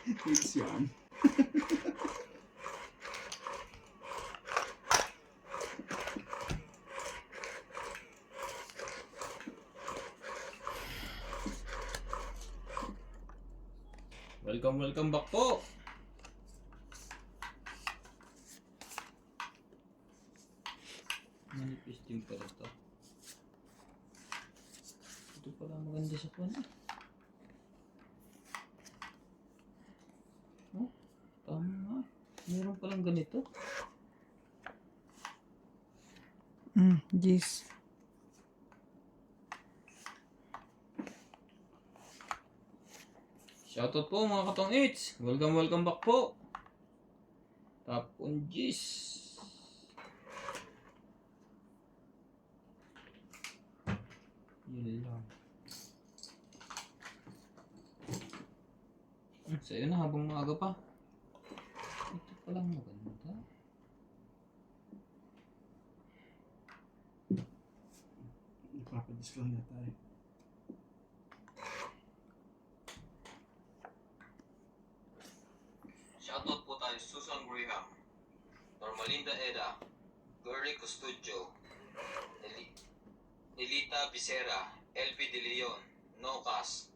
It's yan. Welcome back po. Manipis din pala ito. Ito pala maganda sa kanya. Oh, tama nga. Meron palang ganito. Yes. Shoutout po mga katong its. Welcome back po. Top on G's. Yun lang. Sa'yo na habang maaga pa. Ito palang maganda. Nagpapadis lang na tayo. Shoutout po tayo Susan Graham, Normalinda Eda, Gary Custodio, Elita Vicera, LP De Leon, Nocas,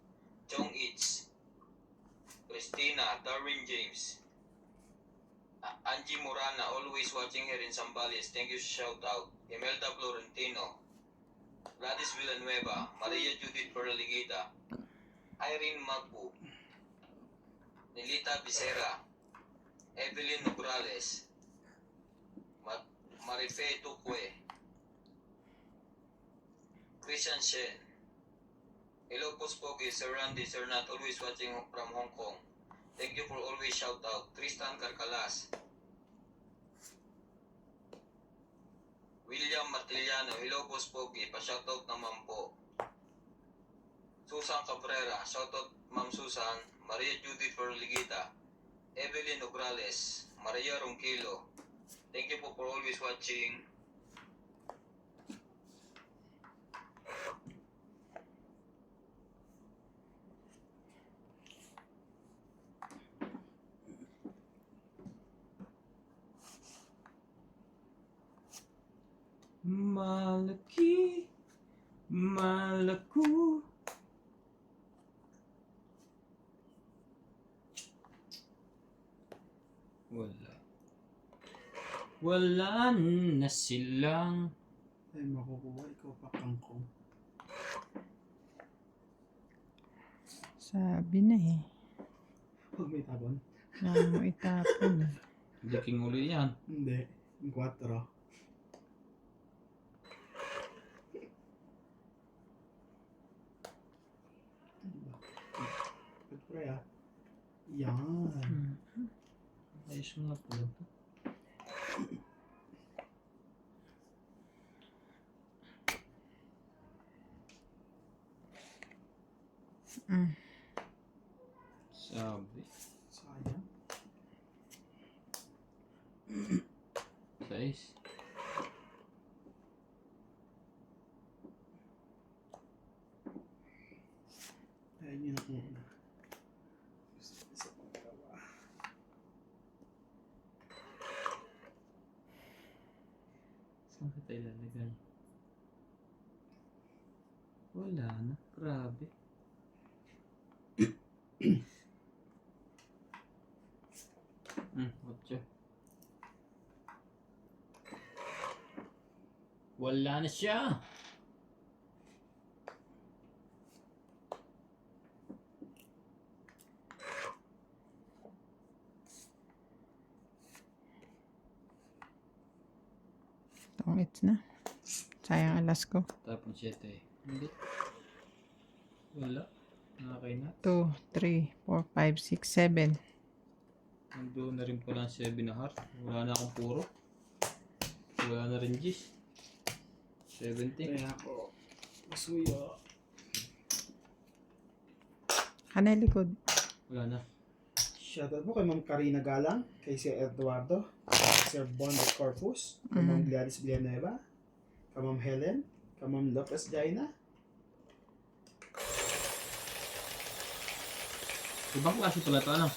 Chong Itz, Christina, Darwin James, Angie Morana, always watching here in Zambales. Thank you, shoutout. Imelda Florentino, Gladys Villanueva, Maria Judith Perligida, Irene Magbu, Nelita Vicera, Evelyn Nograles, Marife Tukwe, Christian Shen. Hello po Spoky, Sir Randy, Sir Nat, always watching from Hong Kong. Thank you for always shout out. Tristan Carcalas, William Martiliano, hello po Spoky, pa-shoutout naman po. Susan Cabrera, shoutout Ma'am Susan, Maria Judith Perligida, Evelyn Nograles, Maria Ronquillo. Thank you po for always watching. Malaki, malaku. Wala na silang. Ay, makukuha. Ikaw pa kangkong. Sabi na eh. Huwag may tabon. Huwag mo itapon eh. Hindi king uli yan. Hindi. Yung 4. Good pray ah. Yan. Ayos mo nga po. Sabi. Sayang. 6. Ayun yun ako muna. Isa pang dalawa. Saan ka tayo lalagay? Wala na. Grabe. Otso. Wala na siya. Tongits na. Sayang alas ko. Tapon 7 eh. Hindi. Wala. Nakakay na. 2, 3, 4, 5, 6, 7. Nandoon na rin pala ang 7 na heart. Wala na akong puro. Wala na rin G's. 70. Kaya ako. Masuyo. Kanay likod. Wala na. Shoutout mo kay Ma'am Karina Galang, kay Sir Eduardo, Sir Bon de Corpus, kay Ma'am Gladys Villanueva, kay Ma'am Helen, kay Ma'am Lopez Jaina. Ibang klase pala ito ano?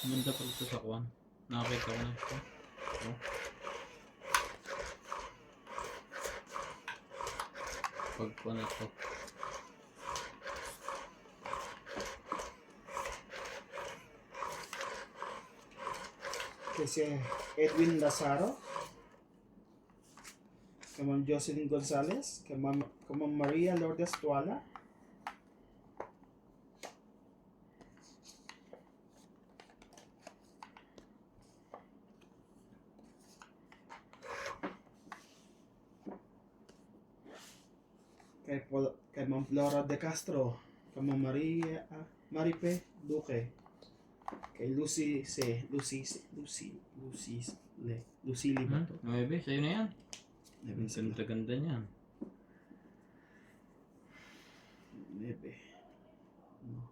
Ganda pala ito sa kwan. Nakakita ko na ito. Oh. Pagkwan na ito. Kasi Edwin Lazaro, kay Ma'am Jocelyn Gonzalez, kay Ma'am Maria Lourdes Tuala, kay Ma'am Flora De Castro, kay Ma'am Maripe Duque, kay Lucille ba to? Maybe, sa'yo na yan. Nebe Ang sila. ganda-ganda niyan. Nebe. No.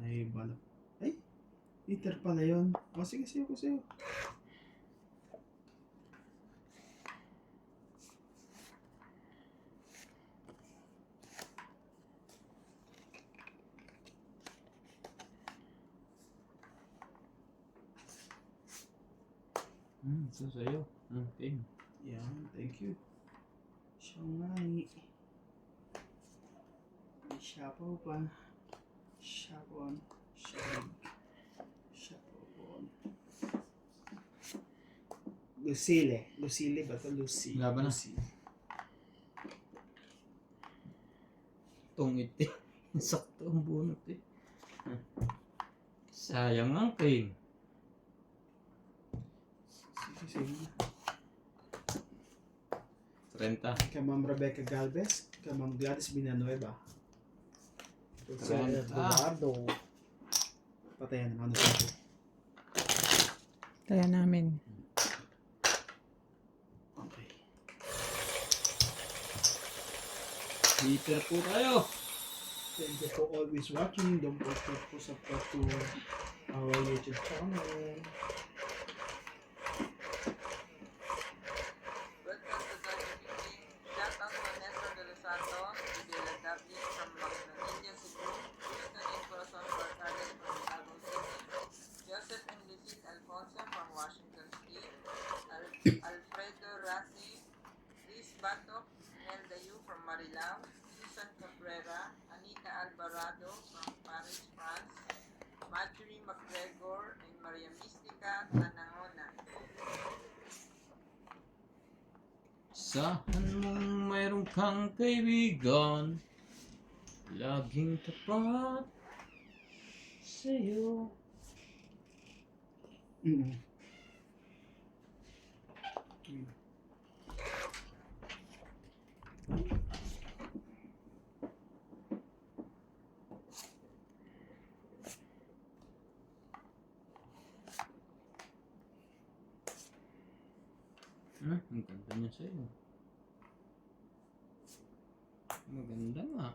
May balak. Ay! Peter pala yun. O sige, sa'yo. Ito sa'yo. Okay. Yan, thank you. Siya nga ni. May shapo pa. Shapon. Shapon. Lucille ba ito? Lucy. Laban na. Lucy. Tungit eh. Sakto ang bunot eh. Sayang ang king. Sige. 30. Kay Ma'am Rebecca Galvez, kay Ma'am Gladys Villanueva. Kay Sir Eduardo. Patayan naman ito. Kaya namin. Okay. Peter po tayo. Thank you for always watching. Don't forget to subscribe to our YouTube channel. Welcome to Dr. King. Shout out to Nestor de los Santos, Fidel David from Magnolia, Cebu, Houston and Corazon Barcales from Davao City, Joseph and Lucille Alfonso from Washington State, Alfredo Rassi, Liz Batok, Nel Dayu from Marilao, Susan Cabrera, Anita Alvarado from Paris, France, Marjorie McGregor, and Maria Mistica Tanangona. Saan mong mayroon kang kaibigan, laging tapat sa'yo. Mm-mm. Ang ganda niya sa'yo. Maganda nga.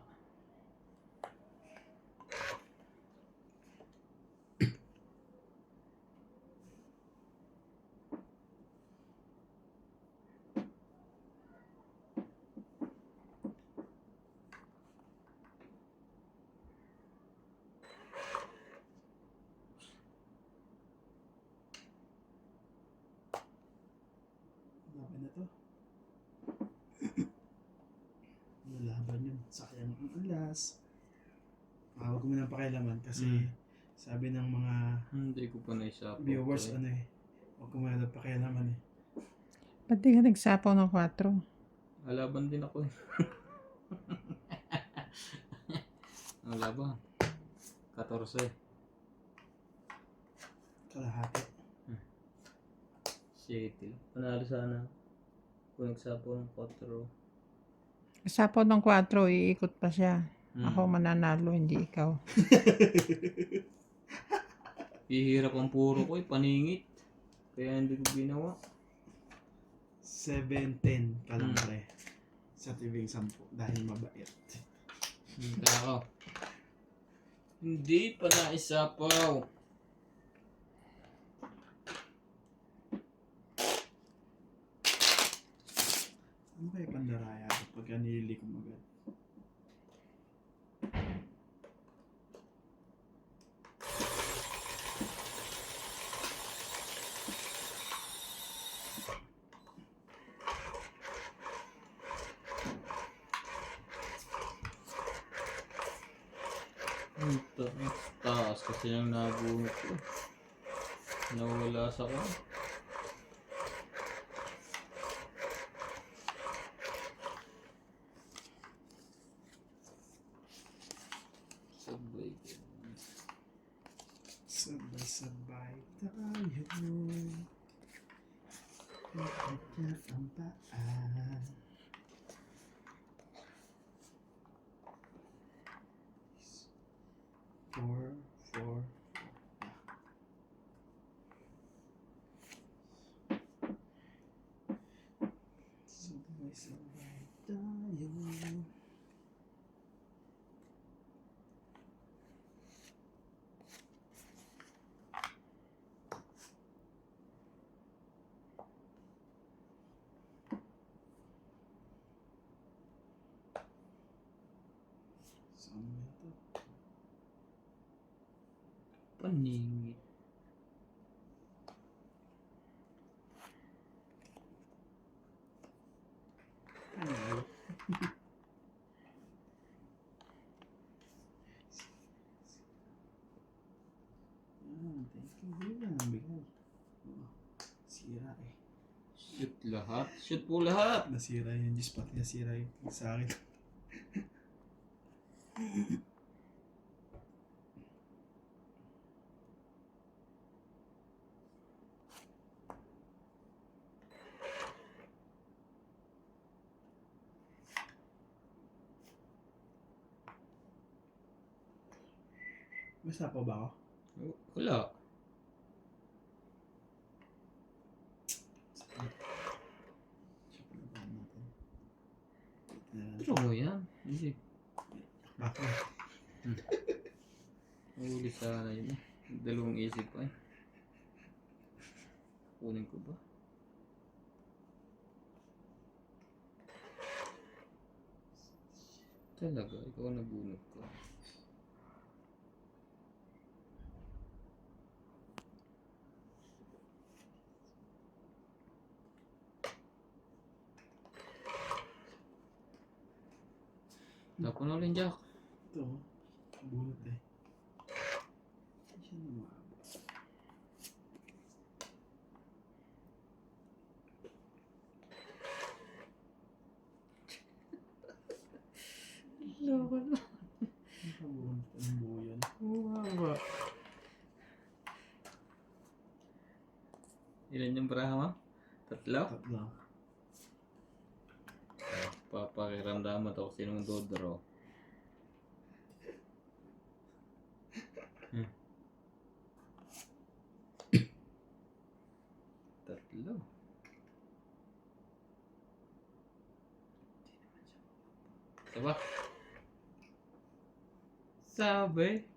Laban na to. Laban yun. Sayang ang alas. Huwag mo nang pakialaman kasi sabi ng mga Hindi ko pa naisapot. viewers huwag mo nang pakialaman eh. Ba't di ka nagsapaw ng 4? Alaban din ako eh. Wala ba? 14. Kalahati. City. Panalo sana. Kung nagsapo ng 4. Sapaw ng 4, iikot pa siya. Ako mananalo, hindi ikaw. Hihirap ang puro ko eh. Paningit. Kaya hindi ko ginawa. 7-10 ka lang pre. Sa tibing 10 dahil mabait. Hindi ako. Hindi pa naisapaw. Ano kaya pandaraya ito pagka nililikom agad? Ang taas kasi yung nabunot ko. Nawala sa ko. Sabay ko. Sabay-sabay tayo. Ikot na ang paa. Four. Sabay-sabay tayo. Saan ba ito? Paningit. Ano? Thank you. Wala nang bigay. Oh, sira eh. Shoot lahat. Shoot po lahat. Nasira yung Diyos, pati nasira yung sa akin. Basta pa ba ako? Wala. Check na ba natin? Pero mo yan. Hindi. Bakit? Huli sana yun. Dalawang isip pa eh. Kunin ko ba? Talaga, ikaw ang nabunot ko. Tapos na ulit, Jack. Ito, bunot eh. Hindi siya namabot. Loko na. Nakabunot ang buo yan. Wawa. Ilan yung braha mo? Tatlo? Tatlo. Papakiramdaman ako sinong dodraw. Tatlo. Diba? Sabi.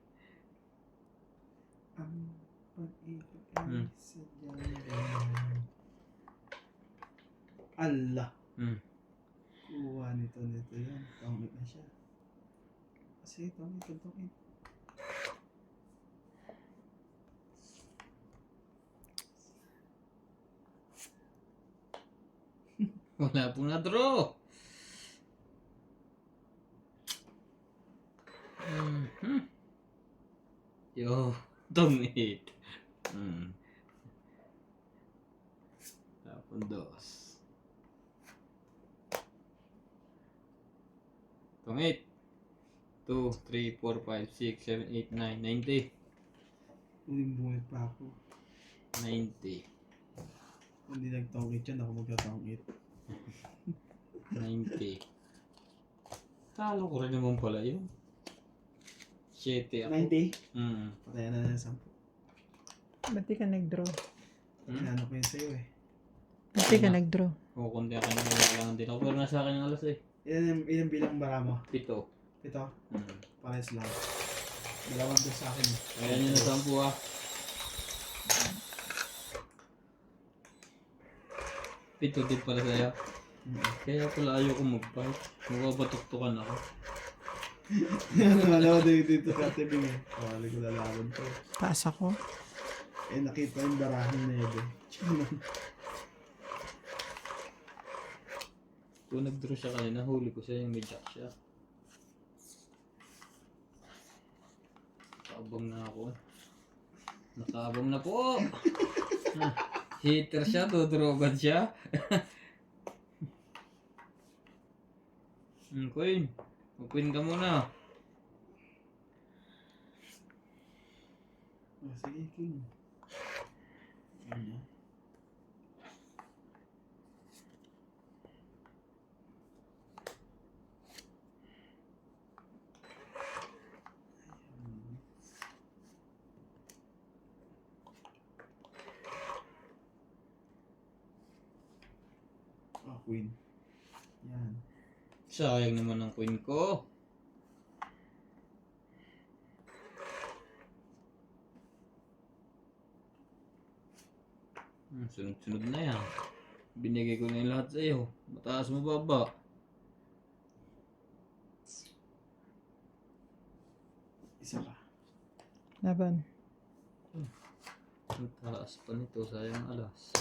Ang pag-ibig ay sadyang ganyan. Allah! Kuha nito yan. Tongit na siya. Kasi tongit. Wala pong na-draw. Yo, tungit. Tapon dos. Tungit. 2, 3, 4, 5, 6, 7, 8, 9, 90. Huling bunit pa ako. 90. Kung hindi nagtongit yan, ako magtatongit. 90. Talo ko rin naman pala yun. 7 ako. 90? Patayan na ng 10. Ba't di ka nag-draw? Inano ko yun sa'yo eh. Ba't di ka nag-draw? O, kundi akin naman kailangan din ako. Pero nasa akin yung alas eh. Ilan bilang bara mo? 7. Ito? Pares lang. Dalawang doon sa akin. Ayan yun na 10 ah. 7 din pala sa'yo. Kaya pala ayoko mag-fight. Mababatuktukan ako. Ano dito sa TV mo? Kawali ko lalaban to. Taas ako. Eh, nakita yung barahan na yun. Kung nag-draw siya kanina, huli ko siya yung may jack siya. Nakaabang na ako. Nakaabang na po! Hitter siya, dudrogan siya. Queen. Mag-queen ka muna. Oh, sige, King. Ano? Oh, Queen. Yan. Sayang naman ang queen ko. Sunod-sunod na yan. Binigay ko na yung lahat sa iyo. Mataas mababa. Isa pa. Laban. Ang taas pa nito, sayang alas.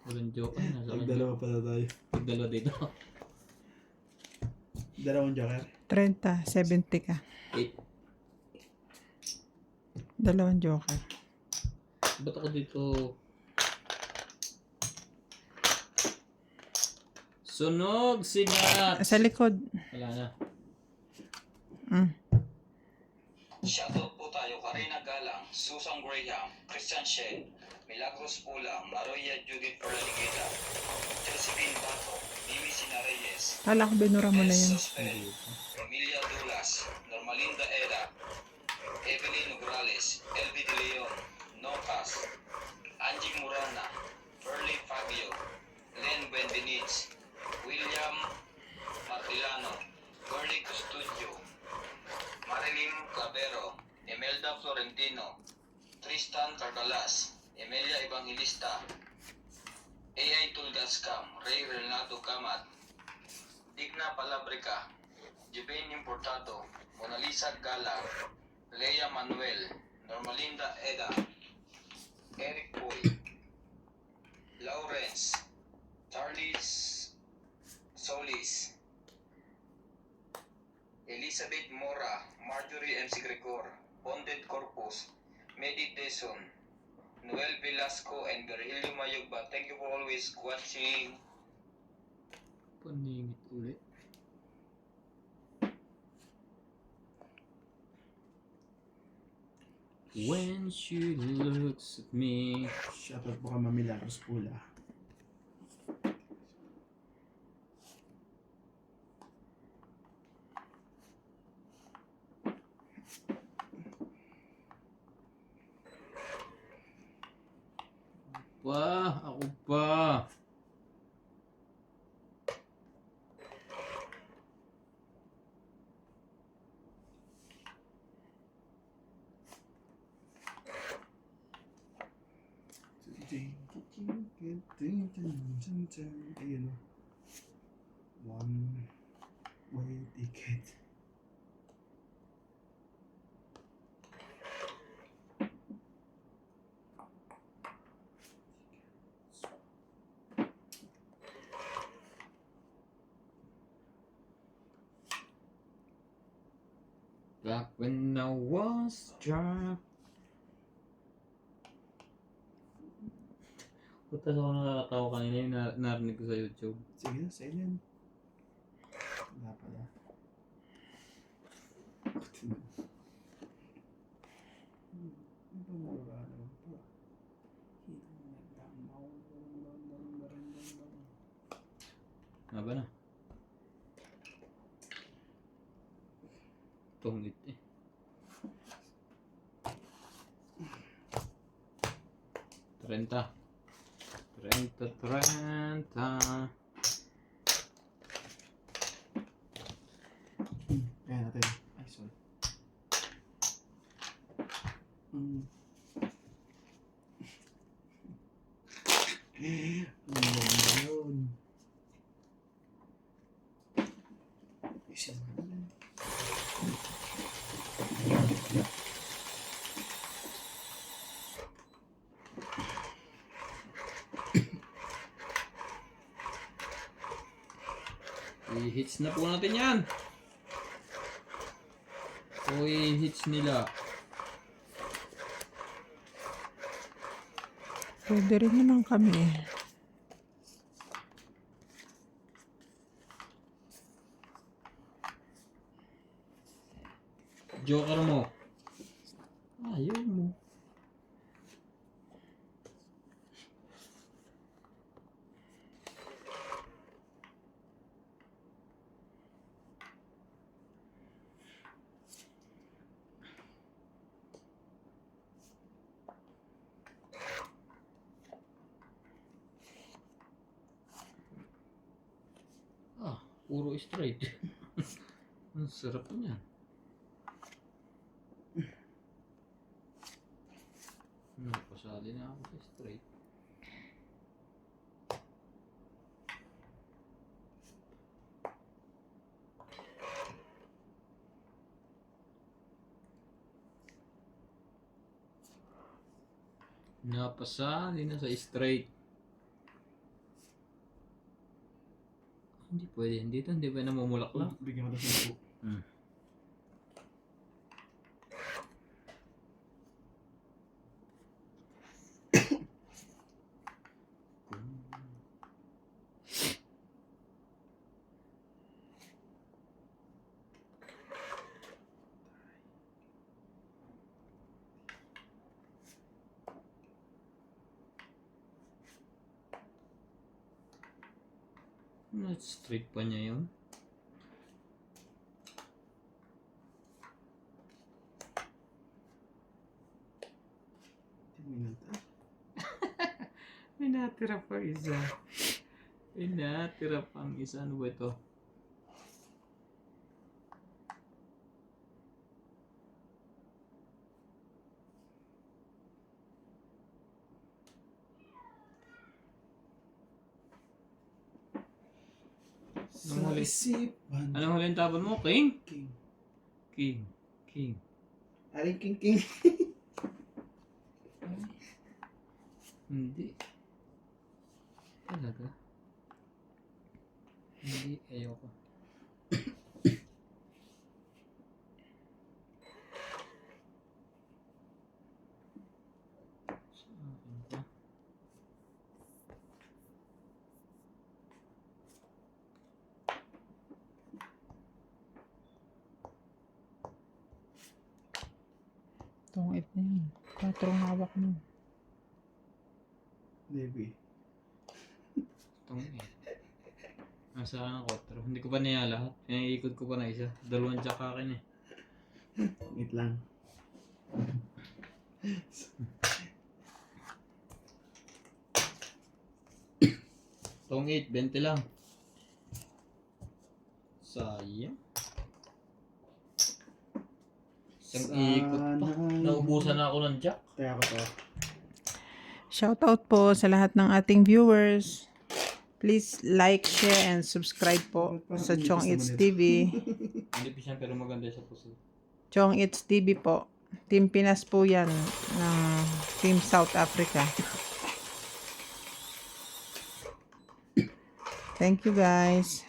Walang joke na. Nagdalawa pala tayo. Pagdalawa dito. Dalawang joker. 30, 70 ka. 8. Dalawang joker. Ba't ako dito? Sunog! Sinat! Sa likod. Wala na. Shoutout po tayo Karina Galang, Susan Graham, Christian Shen, Milagros Pula, Maroya Judith Perligida, Josephine Bato, Mimi Sina Reyes, Kala ko binura mo na yan. Suspen, Emilia Dulas, Normalinda Eda, Evelyn Nograles, LB De Leon, Nocas, Angie Murana, Perly Fabio, Len Bendenitz, William Martilano, Gordy Custudio, Marilyn Clavero, Imelda Florentino, Tristan Cardalas, Emilia Evangelista, A.I. Tulgascam, Ray Renato Camat, Digna Palabrica, Jubin Importado, Mona Lisa Gala, Leia Manuel, Normalinda Eda, Eric Boy, Lawrence, Charlie Solis, Elizabeth Mora, Marjorie MC Gregor, Bonded Corpus, Medi Deson, Noel Velasco, and Virgilio Mayugba. Thank you for always watching. Paningit ulit. When she looks at me. Shoutout po ka Milagros Pula. Ako pa. Ayun o. One way ticket. Back when I was drunk. Putas ako nakakatawa kanina yung narinig ko sa YouTube. Sige na, sa'yo yan. Wala pala. Haba na. Tungit eh. Trenta. Kaya natin. Ay, sorry. Ang ganda yun. I-hits na po natin yan. O i-hits nila. Pwede rin naman kami. Joker mo. Ayaw mo. Puro straight. Ang sarap niyan. Napasali na ako sa straight. Napasali na sa straight. Hindi pwede. Dito hindi pa namumulaklak. Bigyan ko na 10. Straight pa niya yun. May natira pa isa. May natira pang isa. Ano ba ito? Sa huli? isipan. Anong huling tapon mo? King? King. King. King. Aling king. Hindi. Talaga? Hindi. Ayoko. Sa akin pa. Tungit na yun. 4 hawak mo. Maybe. Itong nasaan ako? Pero hindi ko pa niya lahat. Pinaiikot ko pa na isa. 2 jack akin eh. Wait lang. Itong 8, 20 lang. Sayang. Isang ikot pa. Naubusan na ako ng jack. Kaya ako to. Shoutout po sa lahat ng ating viewers. Please like, share, and subscribe po sa Chong It's TV. Hindi pa siya pero maganda sa puso. Chong It's TV po. Team Pinas po yan ng Team South Africa. Thank you guys.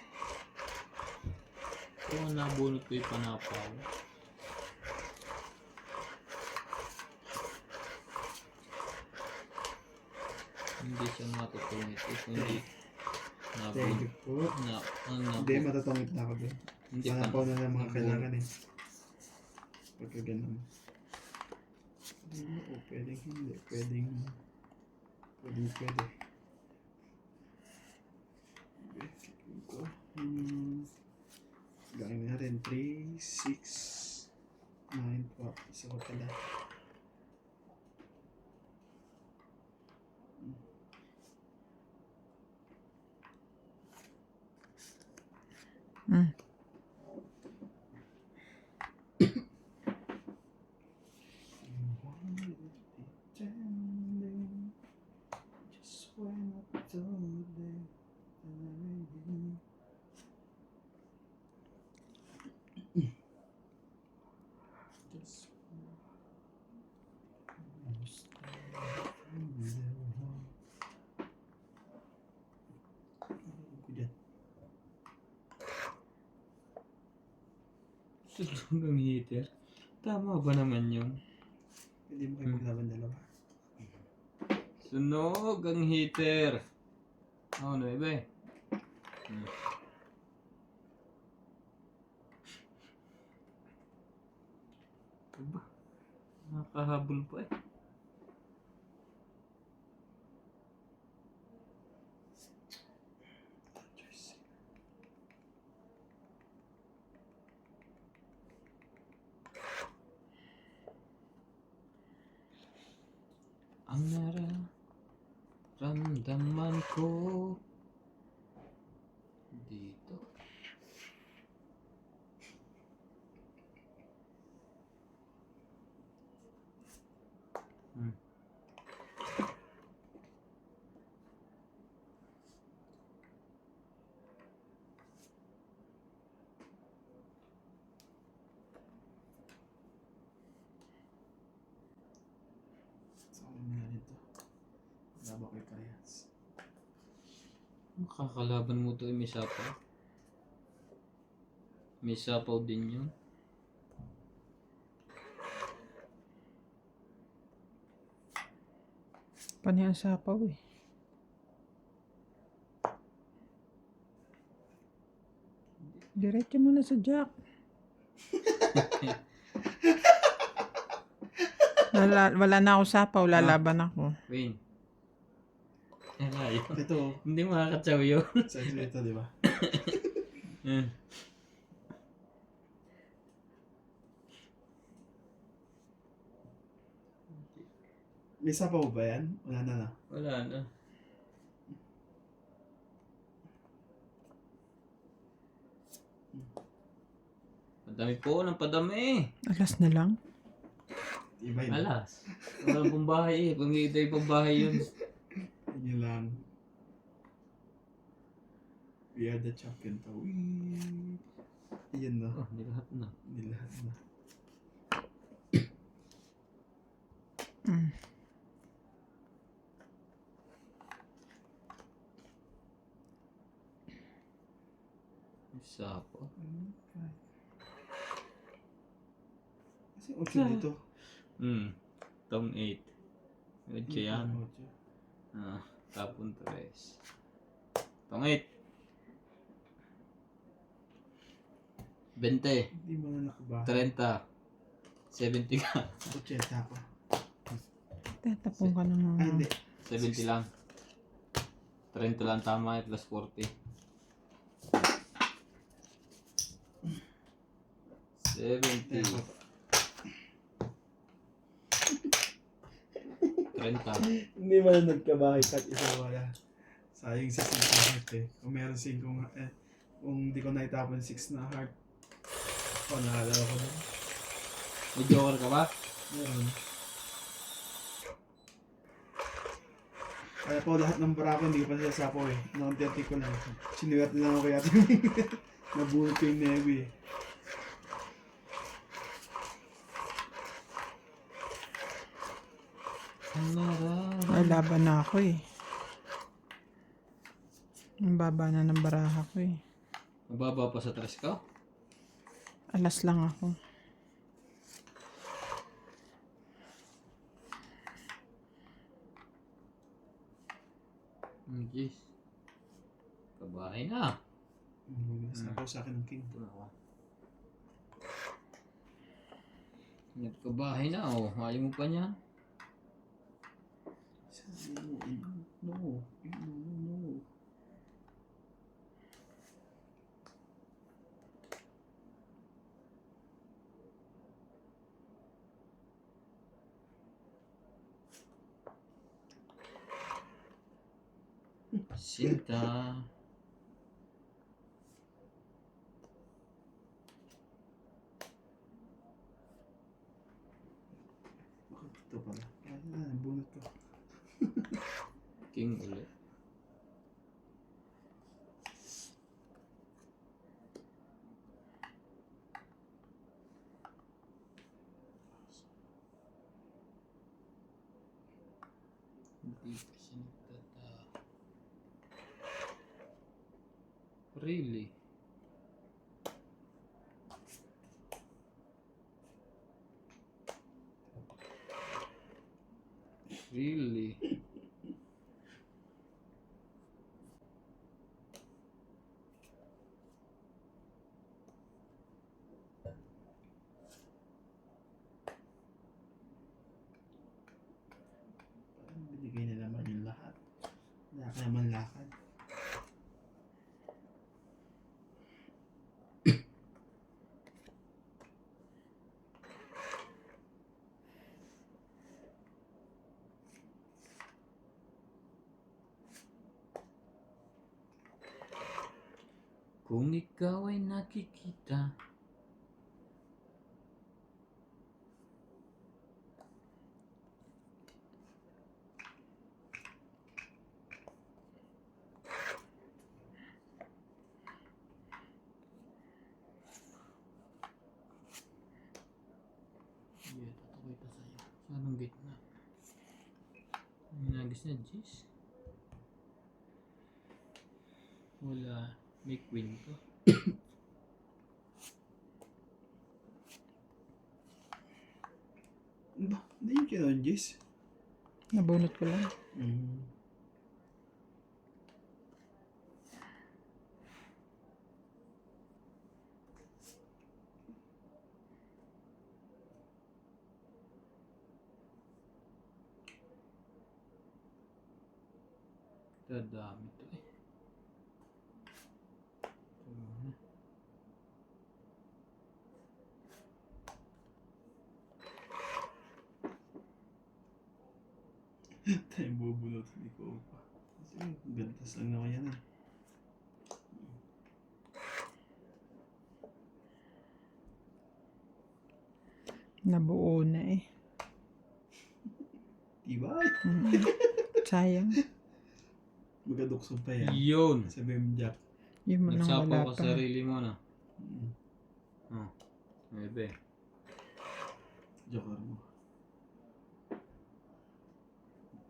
Kung nabunot ko yung panapaw. Hindi siya matutungit. Hindi Thank you nabunot. po. Hindi, matatungit na ako doon. Hindi pa. Panapaw na lang mga kailangan eh. Pagka ganun. Hindi, pwedeng hindi. Pwede. Ito. Gawin natin 3, 6, 9, 12. Isa ko pala. Mm. Just when I told them Sunog ang heater. Tama ba naman yun? Hindi mo kayo maglaban dalawa. Sunog ang heater. Oh, 9. Diba? Nakahabol pa eh. Ang nararamdaman ko dito. Hmm. So, ano na nito? Laban ko yung parehas. Makakalaban mo to may sapaw. May sapaw din yun. Pani ang sapaw eh. Diretso mo na sa jack. Wala na ako sapaw, lalaban ako. Wayne. Ayaw. Ito, Hindi makakatsaw yun. sa ito, di ba? May sapaw ba yan? Wala na na. Wala na. Padami po ng padami. Alas na lang. Iba yun. Alas. Walang pambahay eh. Kung hindi tayo pambahay yun. Yun lang. We are the champion to. Yun na. Oh, hindi lahat na. Hindi lahat na. Mm. Isa po. Kasi 8 dito. Tone 8. Medyo yan. Ocho. Tapon 3. Tong 8. 20. Hindi mo na nakabahan. 30. 70 ka. 80 ako. Tatapong ka ng Ah, hindi. 70 lang. 30 lang tama plus 40. 70. 30. Hindi mo na nagkabahay kahit isa wala. Sayang sa 6 na heart eh. Kung meron 5 kung hindi ko naitapon 6 na heart. Naalala ko na. May joker ka ba? Meron. Kaya po lahat ng barako hindi ko pa sasapaw eh. Naunti-unti ko lang. Sinuwerte lang ako kaya nabunot ko yung Navy eh. Ay, laban na ako eh. Ang baba na ng baraha ko eh. Mababa pa sa tres ka? Alas lang ako. Jeez. Kabahay na. Sapaw sa akin ng king. Ito na ako. Nagkabahay na oh. Ayaw mo pa niya? No. No. Sinta. Ito pala. Bunot ko. King ulit. Hindi pa siya nagtata. Really? Really? Parang binigay na naman yung lahat. Wala ka naman lakad. Kung ikaw ay nakikita. Yeah, tatukoy pa sa'yo. Sa anong gitna? Nagis na G's? Wala. May queen to. Ba? Hindi yung kinonjis. Nabunot ko lang. Dadami to eh. Ito muna. Tayo bubunot. Hindi ko pa. Kasi gantas lang naman yan eh. Nabuo na eh. Diba? Sayang. Magaduksong pa yan. Yun! Sabi mo Jack. Yung mo nang Nagsapo wala ka pa. sa sarili mo na. Mm. Oh. Ebe. Joker mo.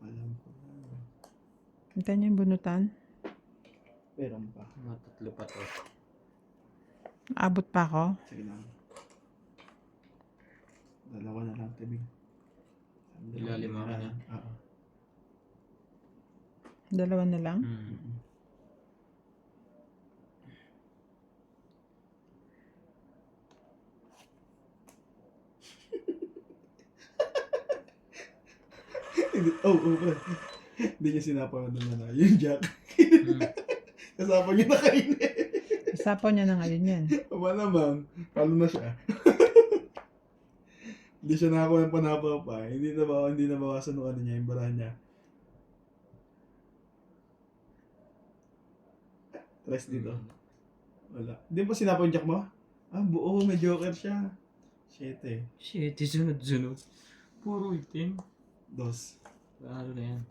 Alam ko na. Hintayin niyo yung bunutan. Meron pa. Mga tatlo pa to. Abot pa ako. Sige lang. Dalawa na lang, Tebing. Ilalim ako na. Oo. Dalawa na lang. Hmm. Oh. Hindi niya sinapaw na na. Yung Jack. Hmm. Kasapaw niya na kainin. Isapaw niya na ngayon yan. Malamang, talo na siya. Hindi siya nakakuha ng panapaw pa. Hindi nabawasan ng ano niya, yung barahan niya. Rest dito. Wala. Hindi pa sinapaw yung Jack mo? Ah, buo, may joker siya. 7. Shit, sunod-sunod. Puro itim. 2. Ano na yan?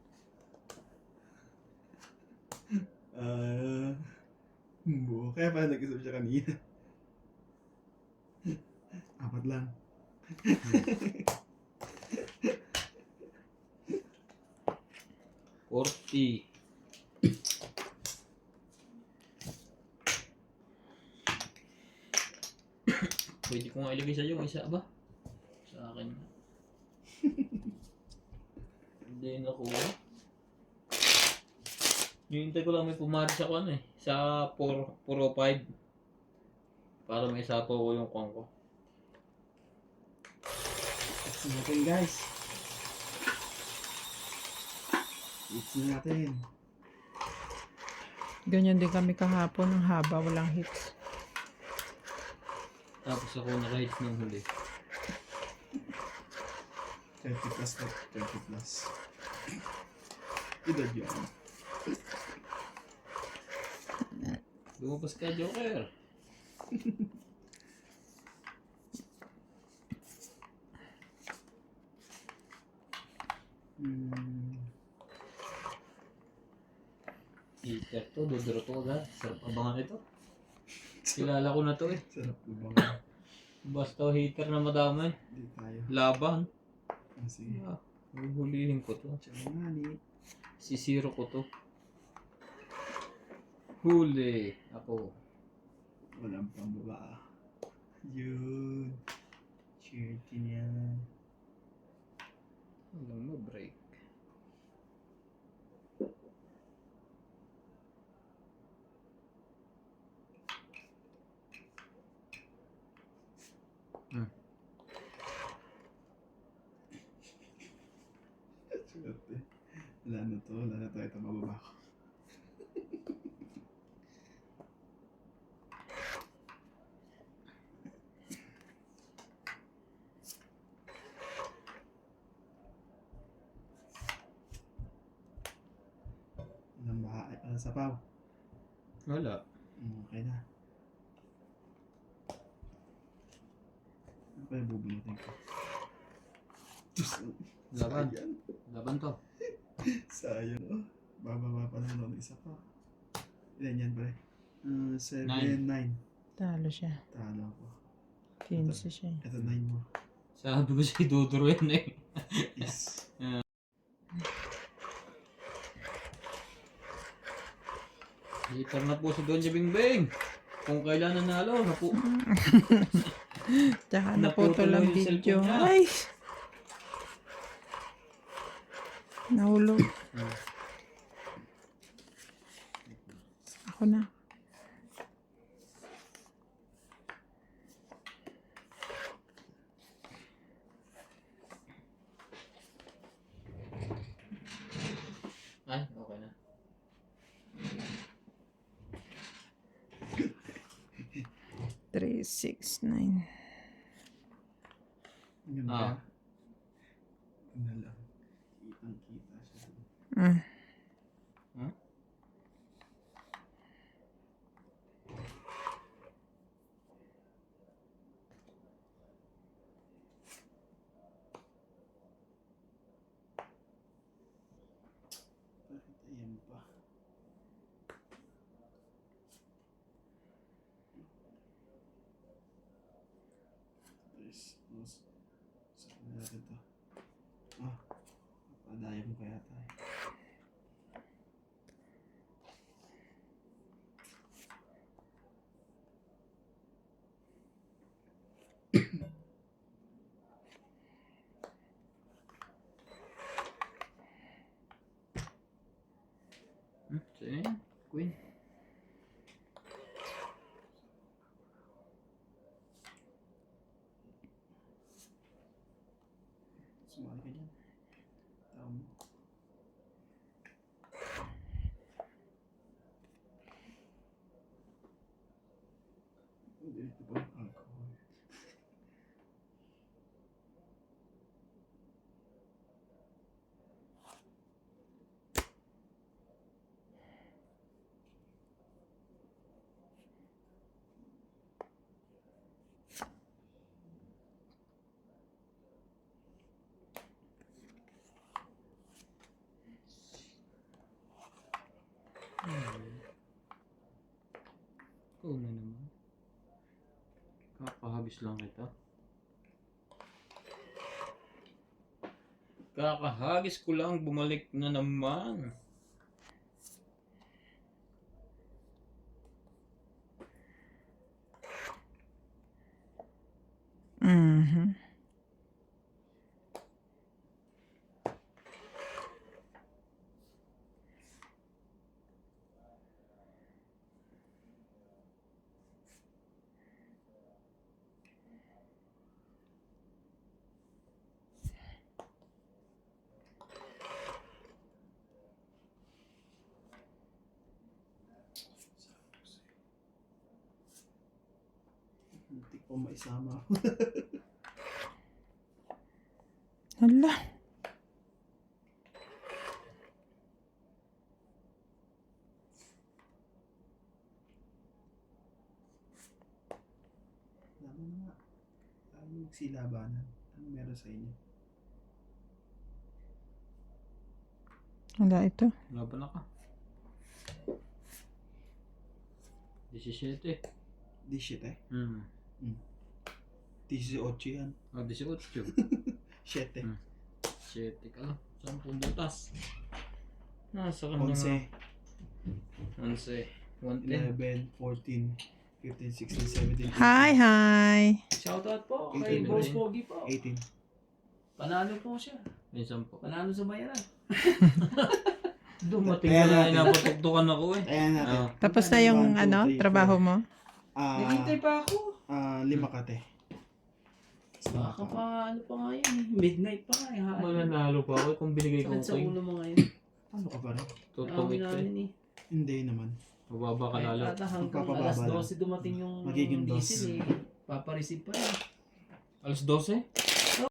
Buo. Kaya pala nag-isip siya kanina. 4 lang. Forty. Pwede ko nga ilagay sa'yo yung isa ba? Sa akin. Hindi nakuha. Hinihintay ko lang may pumari sa kwan eh. Sa 405. Para may sapo ko yung kwan ko. It's natin, guys. It's natin. Ganyan din kami kahapon ng haba, walang hits. Tapos ako nakahits ng huli. 30 plus na. 30 plus. Edad yun. Lumabas ka, Joker. Heater to, duduro to agad. Sarap abangan ito. Kilala ko na to eh. Sarap na ba? Basta heater na madamay. Hindi tayo. Laban. Sige. Huhulihin ko to. Tsaka nga ni. Sisiro ko to. Huli. Ako. Walang pambaba. Yun. Charity niya. Walang ma-break. Wala na to. Ito, mababa ko. Ilang bahay? Sapaw. Wala. Okay na. Ano kaya bubunutin ko? Laban. Sayang. Laban to. Sayang. Oh, bababa pa lang ng isa pa. Ilan yan, pre? 7, Nine. 9. Talo siya. Talo ko. 15 siya. Ito 9 mo. Sabi ko si Dudro yan eh. Is. Hitar na po si Donja Bingbing. Kung kailan nanalo, Tsaka Naputol naputol ang yung video. cellphone niya. Ay! Nahulog. Ako na. Ay, okay na. Three, 6, 9. Ganda. Ah. Ano lang. Kitang-kita siya. Mm. Huh? Bakit ayan pa? Saan natin to? Padaya mo kaya tayo. Sino yan? Queen. Sumali ka dyan. Tao mo. Hindi, ito pa yung alcohol. Ikaw na naman. Kakahabis lang kita. Kakahagis ko lang, bumalik na naman. Mhm. Hindi ko maisama. Hala. Lama na nga. Ayaw magsilabanan. Ano meron sa inyo? Wala ito. Laban na ka. 17. Di shit eh. 18 yan. Ah, 18. 7. 7 ka lang. 10 butas. Nasa ka na nga. 11, 11. 110. 11, 14, 15, 16, 17, 18. Hi! Shoutout po Eighteen kay na Boss rin. Pogi po. 18. Panalo po siya. Minsan po. Panalo sa bayaran. Dumating Ayan na natin. napatugtukan ako eh. Ayan natin. Ah. Tapos na yung 1, 2, ano, 3, 4. trabaho mo? Naghintay pa ako. 5 kate. Baka pa, ano pa nga yun eh. Midnight pa nga eh. Mananalo pa ako kung binigay ko Sakit sa kayo. ulo mo ngayon. Ano ka pa rin? Tutumik ka eh. namin eh. Hindi naman. Mababa ka Kahit lalo. ata hanggang Magpapababa alas lang. 12 dumating yung Magiging dos. diesel eh. Papareceive pa rin. Alas 12?